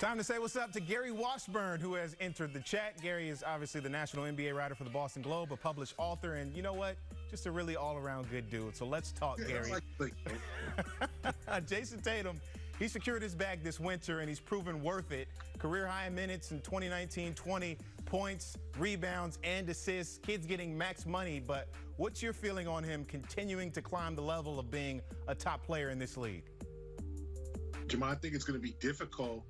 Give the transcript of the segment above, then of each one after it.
Time to say what's up to Gary Washburn, who has entered the chat. Gary is obviously the national NBA writer for the Boston Globe, a published author, and you know what? Just a really all-around good dude. So let's talk, Gary. Jason Tatum, he secured his bag this winter, and he's proven worth it. Career high in minutes in 2019, 20 points, rebounds, and assists. Kid's getting max money, but what's your feeling on him continuing to climb the level of being a top player in this league? Jamal, I think it's going to be difficult.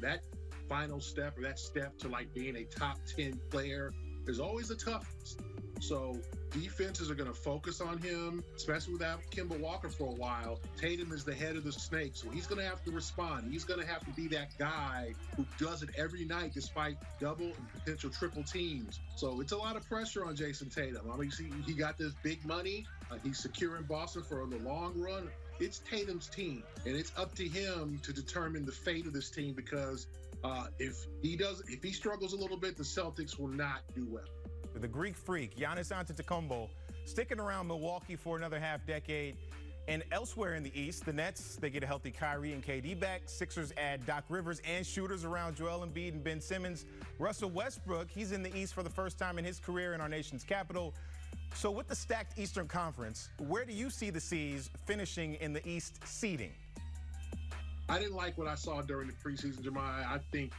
That final step, or that step to like being a top 10 player, is always a toughest. So defenses are going to focus on him, especially without Kemba Walker for a while. Tatum is the head of the snake, so he's going to have to respond. He's going to have to be that guy who does it every night despite double and potential triple teams. So it's a lot of pressure on Jason Tatum. I mean, he got this big money. He's securing Boston for the long run. It's Tatum's team, and it's up to him to determine the fate of this team, because if he struggles a little bit, the Celtics will not do well. The Greek freak, Giannis Antetokounmpo, sticking around Milwaukee for another half-decade. And elsewhere in the East, the Nets, they get a healthy Kyrie and KD back. Sixers add Doc Rivers and shooters around Joel Embiid and Ben Simmons. Russell Westbrook, he's in the East for the first time in his career in our nation's capital. So with the stacked Eastern Conference, where do you see the C's finishing in the East seeding? I didn't like what I saw during the preseason, Jamal. I think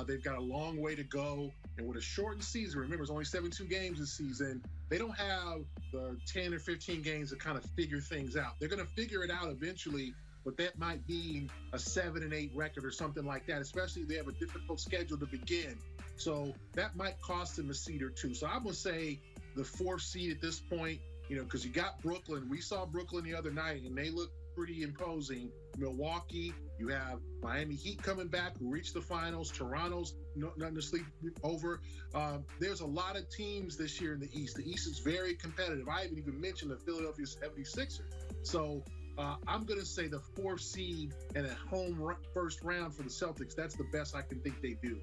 they've got a long way to go. And with a shortened season, remember, it's only 72 games this season, they don't have the 10 or 15 games to kind of figure things out. They're going to figure it out eventually, but that might be a 7-8 record or something like that, especially if they have a difficult schedule to begin. So that might cost them a seed or two. So I'm going to say the 4th seed at this point, because you got Brooklyn. We saw Brooklyn the other night, and they look pretty imposing. Milwaukee, you have Miami Heat coming back, who reached the finals. Toronto's nothing to sleep over. There's a lot of teams this year in the East. The East is very competitive. I haven't even mentioned the Philadelphia 76ers. So I'm going to say the 4th seed and a home first round for the Celtics. That's the best I can think they do.